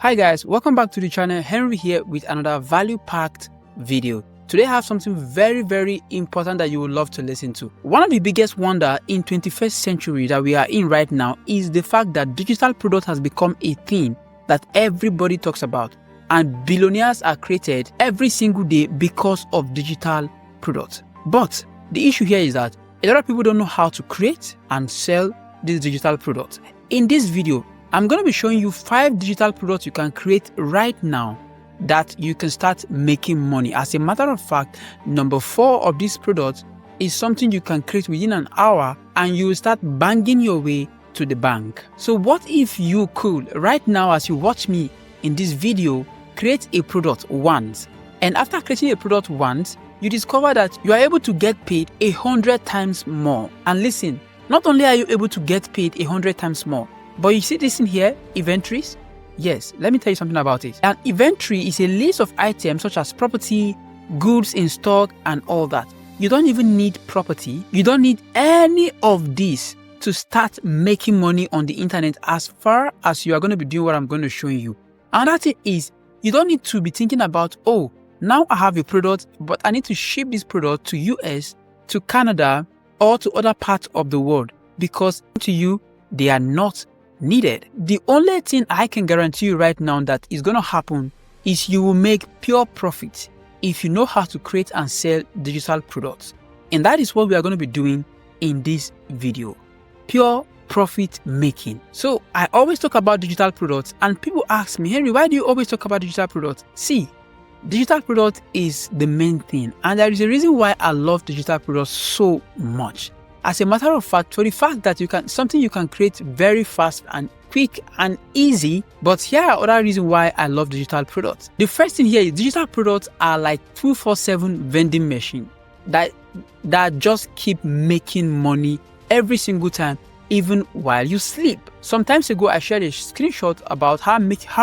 Hi guys, welcome back to the channel. Henry here with another value-packed video. Today I have something very important that you would love to listen to. One of the biggest wonder in 21st century that we are in right now is the fact that digital product has become a thing that everybody talks about, and billionaires are created every single day because of digital products. But the issue here is that a lot of people don't know how to create and sell these digital products. In this video, I'm going to be showing you 5 digital products you can create right now that you can start making money. As a matter of fact, number 4 of these products is something you can create within an hour and you will start banging your way to the bank. So what if you could, right now as you watch me in this video, create a product once, and after creating a product once, you discover that you are able to get paid 100 times more. And listen, not only are you able to get paid 100 times more, but you see this in here, inventories? Yes, let me tell you something about it. An inventory is a list of items such as property, goods in stock, and all that. You don't even need property. You don't need any of this to start making money on the internet as far as you are going to be doing what I'm going to show you. Another thing is, you don't need to be thinking about, oh, now I have a product, but I need to ship this product to US, to Canada, or to other parts of the world, because to you, they are not needed. The only thing I can guarantee you right now that is going to happen is you will make pure profit if you know how to create and sell digital products. And that is what we are going to be doing in this video. Pure profit making. So I always talk about digital products and people ask me, Henry, why do you always talk about digital products? See, digital product is the main thing, and there is a reason why I love digital products so much. As a matter of fact, for the fact that something you can create very fast and quick and easy. But here are other reasons why I love digital products. The first thing here is digital products are like 247 vending machine that just keep making money every single time, even while you sleep. Some time ago, I shared a screenshot about how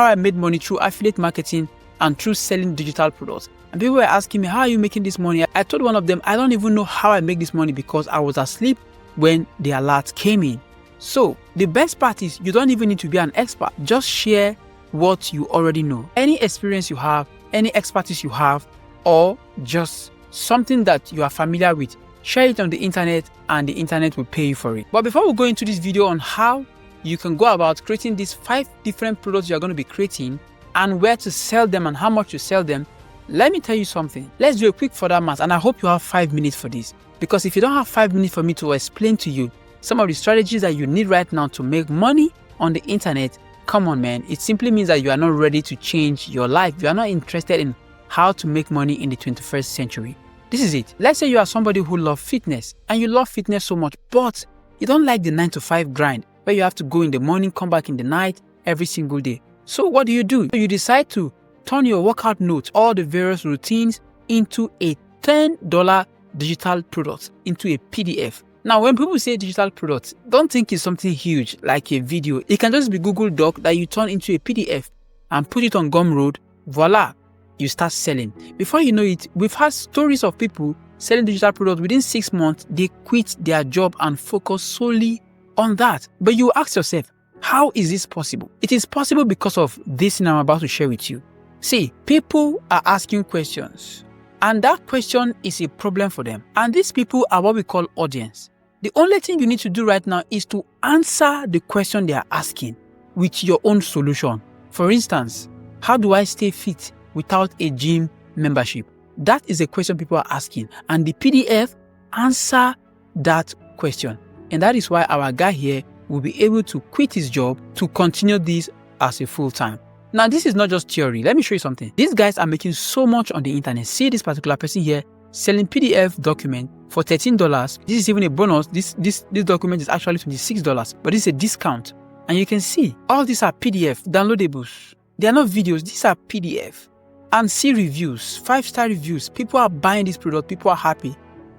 I made money through affiliate marketing and through selling digital products. And people were asking me, how are you making this money? I told one of them, I don't even know how I make this money because I was asleep when the alert came in. So the best part is you don't even need to be an expert. Just share what you already know. Any experience you have, any expertise you have, or just something that you are familiar with, share it on the internet and the internet will pay you for it. But before we go into this video on how you can go about creating these 5 different products you're going to be creating and where to sell them and how much to sell them, let me tell you something. Let's do a quick further math, and I hope you have 5 minutes for this. Because if you don't have 5 minutes for me to explain to you some of the strategies that you need right now to make money on the internet, come on man, it simply means that you are not ready to change your life. You are not interested in how to make money in the 21st century. This is it. Let's say you are somebody who loves fitness, and you love fitness so much, but you don't like the 9 to 5 grind where you have to go in the morning, come back in the night every single day. So what do? You decide to turn your workout notes, all the various routines, into a $10 digital product, into a PDF. Now, when people say digital products, don't think it's something huge like a video. It can just be Google Doc that you turn into a PDF and put it on Gumroad. Voila, you start selling. Before you know it, we've had stories of people selling digital products. Within 6 months, they quit their job and focus solely on that. But you ask yourself, how is this possible? It is possible because of this thing I'm about to share with you. See, people are asking questions, and that question is a problem for them. And these people are what we call audience. The only thing you need to do right now is to answer the question they are asking with your own solution. For instance, how do I stay fit without a gym membership? That is a question people are asking, and the PDF answer that question. And that is why our guy here will be able to quit his job to continue this as a full-time. Now, this is not just theory. Let me show you something. These guys are making so much on the internet. See this particular person here selling PDF document for $13. This is even a bonus. This document is actually $26, but this is a discount. And you can see all these are PDF downloadables. They are not videos. These are PDF. And see reviews, 5-star reviews. People are buying this product. People are happy.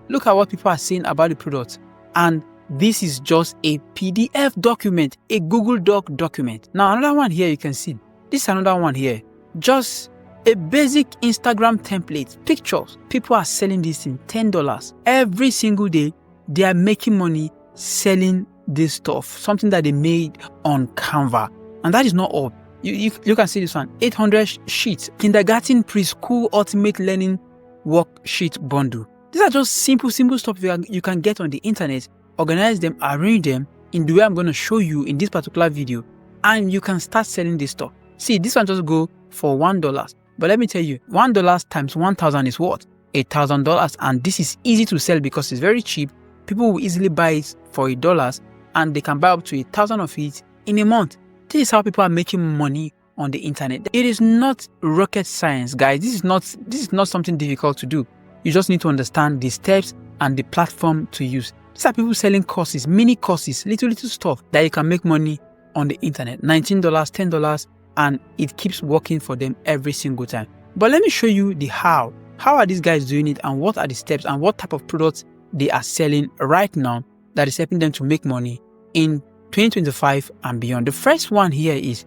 Look at what people are saying about the product. And this is just a PDF document, a Google Doc document. Now, another one here you can see. This is another one here. Just a basic Instagram template, pictures. People are selling this in $10. Every single day, they are making money selling this stuff, something that they made on Canva. And that is not all. You can see this one, 800 sheets, kindergarten preschool ultimate learning worksheet bundle. These are just simple stuff you can get on the internet, organize them, arrange them in the way I'm going to show you in this particular video, and you can start selling this stuff. See, this one just go for $1. But let me tell you, $1 times 1,000 is what? $8,000. And this is easy to sell because it's very cheap. People will easily buy it for $1 and they can buy up to 1,000 of it in a month. This is how people are making money on the internet. It is not rocket science, guys. This is not something difficult to do. You just need to understand the steps and the platform to use. These are people selling courses, mini courses, little stuff that you can make money on the internet. $19, $10, and it keeps working for them every single time. But let me show you the how. How are these guys doing it, and what are the steps, and what type of products they are selling right now that is helping them to make money in 2025 and beyond. The first one here is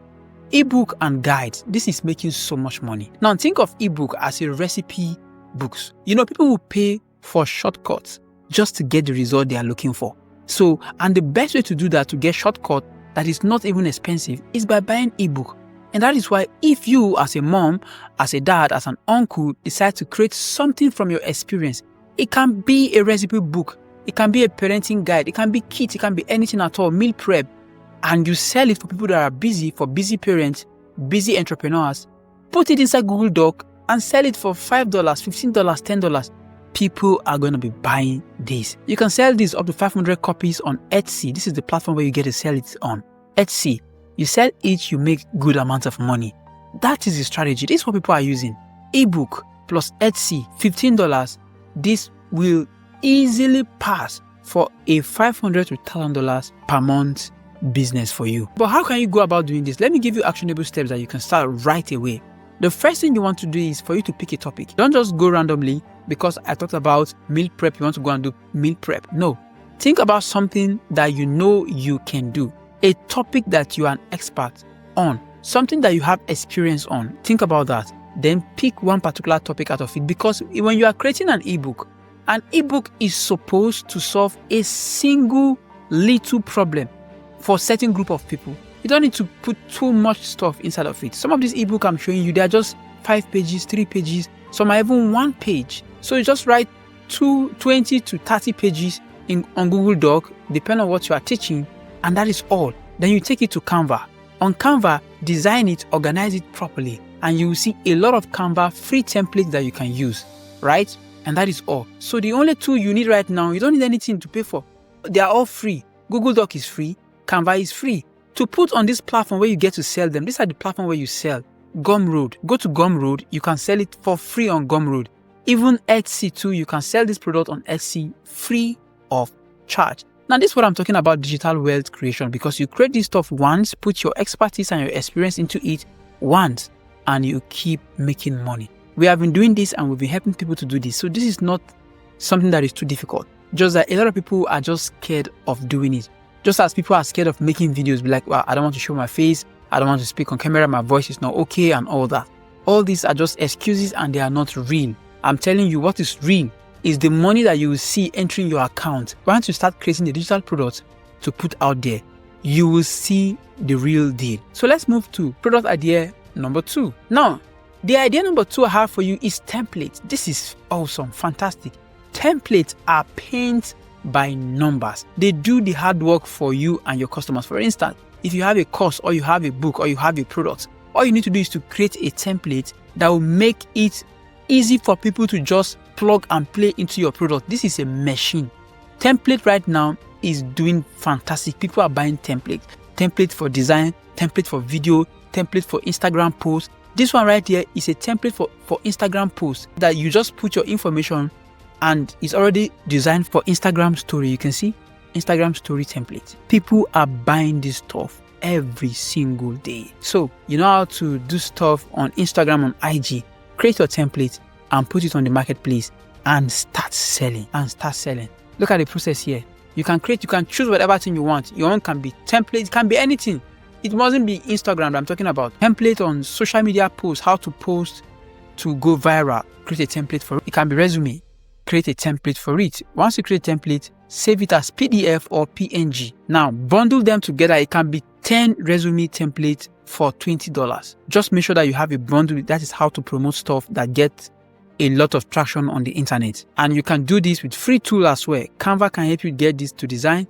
ebook and guides. This is making so much money. Now think of ebook as a recipe books. You know, people will pay for shortcuts just to get the result they are looking for. So, and the best way to do that, to get shortcut that is not even expensive, is by buying ebook. And that is why if you as a mom, as a dad, as an uncle decide to create something from your experience, it can be a recipe book, it can be a parenting guide, it can be kit, it can be anything at all, meal prep, and you sell it for people that are busy, for busy parents, busy entrepreneurs. Put it inside Google Doc and sell it for $5, $15, $10. People are going to be buying this. You can sell this up to 500 copies on Etsy. This is the platform where you get to sell it on Etsy. You sell each, you make good amount of money. That is the strategy. This is what people are using. Ebook plus Etsy, $15. This will easily pass for a $500 to $1,000 per month business for you. But how can you go about doing this? Let me give you actionable steps that you can start right away. The first thing you want to do is for you to pick a topic. Don't just go randomly because I talked about meal prep. You want to go and do meal prep. No. Think about something that you know you can do. A topic that you are an expert on, something that you have experience on. Think about that. Then pick one particular topic out of it, because when you are creating an ebook is supposed to solve a single little problem for a certain group of people. You don't need to put too much stuff inside of it. Some of these ebook I'm showing you, they are just 5 pages, 3 pages. Some are even 1 page. So you just write 20 to 30 pages on Google Doc, depending on what you are teaching. And that is all. Then you take it to Canva. On Canva, design it, organize it properly, and you will see a lot of Canva free templates that you can use, right? And that is all. So the only tool you need right now, you don't need anything to pay for. They are all free. Google Doc is free. Canva is free. To put on this platform where you get to sell them, these are the platform where you sell. Gumroad. Go to Gumroad. You can sell it for free on Gumroad. Even Etsy too, you can sell this product on Etsy free of charge. Now, this is what I'm talking about, digital wealth creation, because you create this stuff once, put your expertise and your experience into it once, and you keep making money. We have been doing this and we've been helping people to do this. So this is not something that is too difficult. Just that a lot of people are just scared of doing it. Just as people are scared of making videos, be like, well, I don't want to show my face, I don't want to speak on camera, my voice is not okay, and all that. All these are just excuses and they are not real. I'm telling you, what is real is the money that you will see entering your account. Once you start creating the digital products to put out there, you will see the real deal. So let's move to product idea number 2. Now, the idea number 2 I have for you is templates. This is awesome, fantastic. Templates are paint by numbers. They do the hard work for you and your customers. For instance, if you have a course or you have a book or you have a product, all you need to do is to create a template that will make it easy for people to just plug and play into your product. This is a machine. Template right now is doing fantastic. People are buying template for design, template for video, template for Instagram posts. This one right here is a template for Instagram posts that you just put your information and it's already designed for Instagram story. You can see Instagram story template. People are buying this stuff every single day. So you know how to do stuff on Instagram, on IG. Create your template and put it on the marketplace and start selling. Look at the process here. You can choose whatever thing you want. Your own can be template, it can be anything. It mustn't be Instagram that I'm talking about. Template on social media posts, how to post to go viral. Create a template for it. It can be resume. Create a template for it. Once you create a template, save it as PDF or PNG. Now, bundle them together. It can be 10 resume templates for $20. Just make sure that you have a bundle. That is how to promote stuff that gets a lot of traction on the internet. And you can do this with free tool as well. Canva can help you get this to design.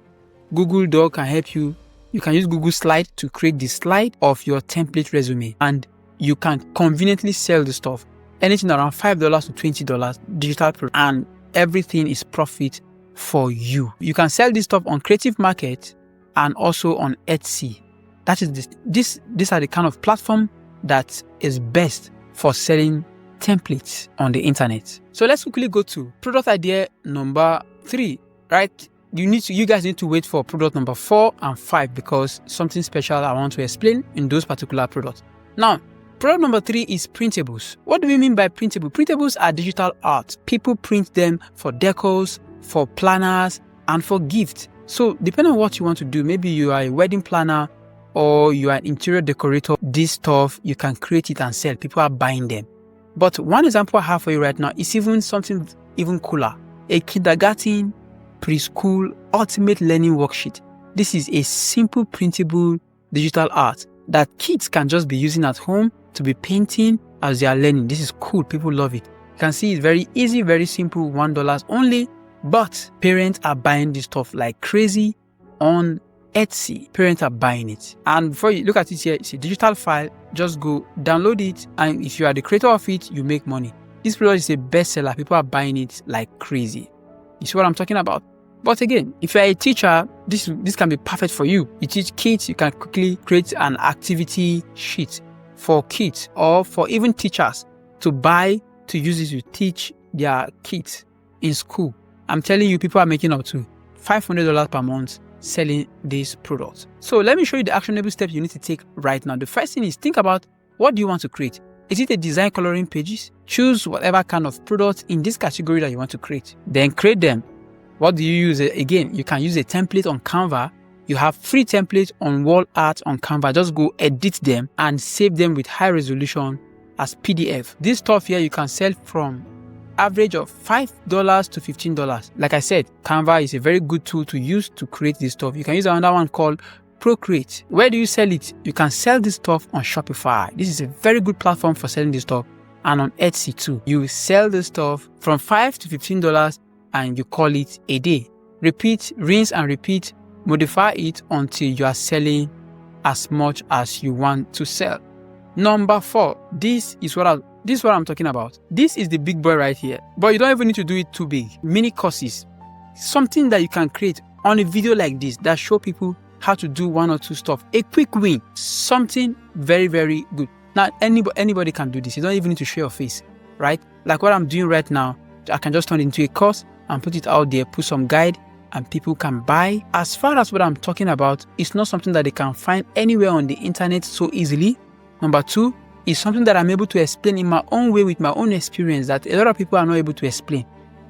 Google Doc can help you. You can use Google Slide to create the slide of your template resume. And you can conveniently sell the stuff. Anything around $5 to $20 digital product, and everything is profit for you. You can sell this stuff on Creative Market and also on Etsy. That is these are the kind of platform that is best for selling templates on the internet. So let's quickly go to product idea number 3, right? You guys need to wait for product number 4 and 5 because something special I want to explain in those particular products. Now, product number 3 is printables. What do we mean by printable? Printables are digital art. People print them for decors, for planners, and for gifts. So depending on what you want to do, maybe you are a wedding planner or you are an interior decorator, this stuff, you can create it and sell. People are buying them. But one example I have for you right now is even something even cooler. A kindergarten, preschool, ultimate learning worksheet. This is a simple printable digital art that kids can just be using at home to be painting as they are learning. This is cool. People love it. You can see it's very easy, very simple, $1 only. But parents are buying this stuff like crazy on Etsy. Parents are buying it. And before you look at it here, it's a digital file. Just go download it. And if you are the creator of it, you make money. This product is a bestseller. People are buying it like crazy. You see what I'm talking about? But again, if you're a teacher, this can be perfect for you. You teach kids, you can quickly create an activity sheet for kids or for even teachers to buy, to use it to teach their kids in school. I'm telling you, people are making up to $500 per month selling this product. So let me show you the actionable steps you need to take right now. The first thing is think about, what do you want to create? Is it a design coloring pages? Choose whatever kind of product in this category that you want to create. Then create them. What do you use? Again, you can use a template on Canva. You have free templates on wall art on Canva. Just go edit them and save them with high resolution as PDF. This stuff here you can sell from average of $5 to $15. Like I said, Canva is a very good tool to use to create this stuff. You can use another one called Procreate. Where do you sell it? You can sell this stuff on Shopify. This is a very good platform for selling this stuff, and on Etsy too. You sell this stuff from $5 to $15 and you call it a day. Repeat, rinse and repeat, modify it until you are selling as much as you want to sell. Number 4, this is what I'm talking about. This is the big boy right here. But you don't even need to do it too big. Mini courses. Something that you can create on a video like this that show people how to do 1 or 2 stuff. A quick win. Something very, very good. Now, anybody can do this. You don't even need to show your face, right? Like what I'm doing right now. I can just turn it into a course and put it out there, put some guide, and people can buy. As far as what I'm talking about, it's not something that they can find anywhere on the internet so easily. Number 2, is something that I'm able to explain in my own way with my own experience that a lot of people are not able to explain.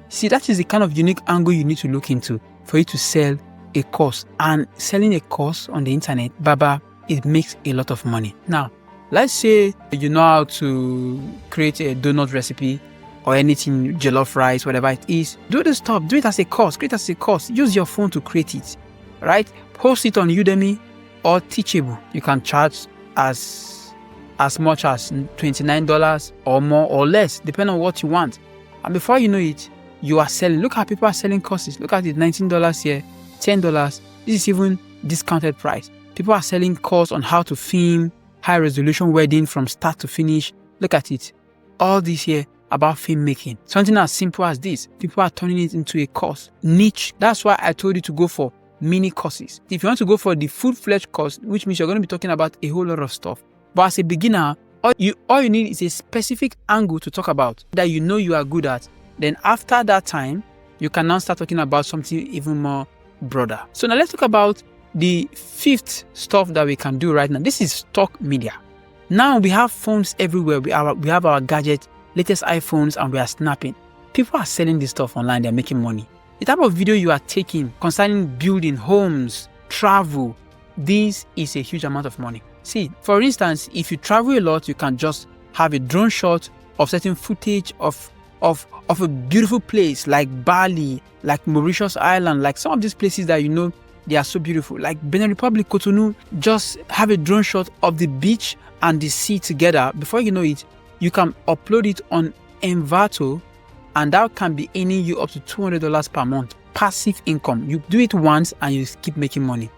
See, that is the kind of unique angle you need to look into for you to sell a course. And selling a course on the internet, Baba, it makes a lot of money. Now, let's say you know how to create a donut recipe or anything, jollof rice, whatever it is. Do this stuff, do it as a course, create as a course. Use your phone to create it, right? Post it on Udemy or Teachable. You can charge as much as $29 or more or less, depending on what you want. And before you know it, you are selling. Look how people are selling courses. Look at it, $19 here, $10. This is even discounted price. People are selling course on how to film high resolution wedding from start to finish. Look at it. All this here about filmmaking. Something as simple as this. People are turning it into a course. Niche. That's why I told you to go for mini courses. If you want to go for the full-fledged course, which means you're going to be talking about a whole lot of stuff. But as a beginner, all you need is a specific angle to talk about that you know you are good at. Then after that time, you can now start talking about something even more broader. So now let's talk about the 5th stuff that we can do right now. This is stock media. Now we have phones everywhere. We have our gadgets, latest iPhones, and we are snapping. People are selling this stuff online. They're making money. The type of video you are taking concerning building homes, travel, this is a huge amount of money. See, for instance, if you travel a lot, you can just have a drone shot of certain footage of of a beautiful place like Bali, like Mauritius Island, like some of these places that they are so beautiful, like Benin Republic, Cotonou. Just have a drone shot of the beach and the sea together. Before you know it, you can upload it on Envato, and that can be earning you up to $200 per month. Passive income. You do it once and you keep making money.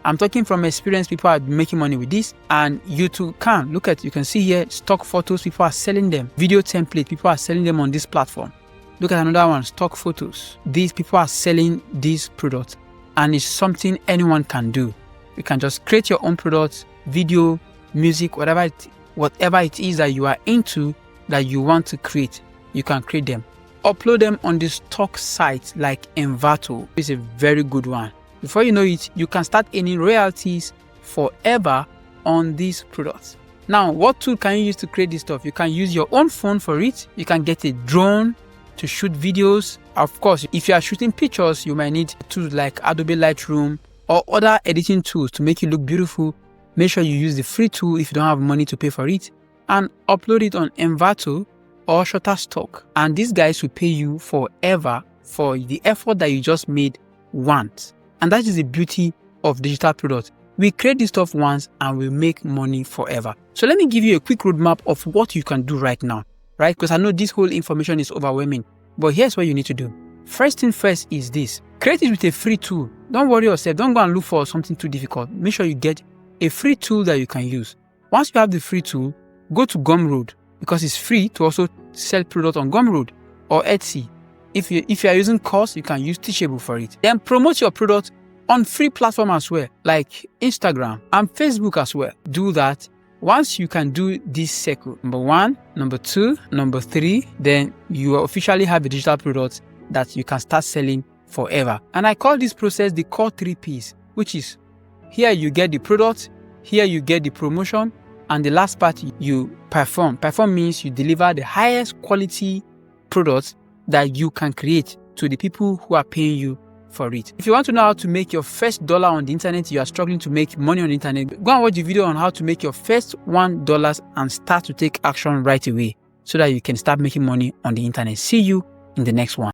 I'm talking from experience. People are making money with this, and you too can. Look at, you can see here, stock photos, people are selling them. Video template, people are selling them on this platform. Look at another one, stock photos. These people are selling these products, and it's something anyone can do. You can just create your own products, video, music, whatever it is that you are into, that you want to create. You can create them. Upload them on the stock site like Envato. It's a very good one. Before you know it, you can start earning royalties forever on these products. Now, what tool can you use to create this stuff? You can use your own phone for it. You can get a drone to shoot videos. Of course, if you are shooting pictures, you might need tools like Adobe Lightroom or other editing tools to make you look beautiful. Make sure you use the free tool if you don't have money to pay for it, and upload it on Envato or Shutterstock. And these guys will pay you forever for the effort that you just made once. And that is the beauty of digital products. We create this stuff once and we make money forever. So let me give you a quick roadmap of what you can do right now, right? Because I know this whole information is overwhelming, but here's what you need to do. First thing first is this. Create it with a free tool. Don't worry yourself. Don't go and look for something too difficult. Make sure you get a free tool that you can use. Once you have the free tool, go to Gumroad, because it's free to also sell products on Gumroad or Etsy. If you are using course, you can use Teachable for it. Then promote your product on free platform as well, like Instagram and Facebook as well. Do that. Once you can do this circle, number 1, number 2, number 3, then you officially have a digital product that you can start selling forever. And I call this process the core 3 Ps, which is here you get the product, here you get the promotion, and the last part you perform. Perform means you deliver the highest quality products that you can create to the people who are paying you for it. If you want to know how to make your first dollar on the internet, you are struggling to make money on the internet, go and watch the video on how to make your first $1 and start to take action right away so that you can start making money on the internet. See you in the next one.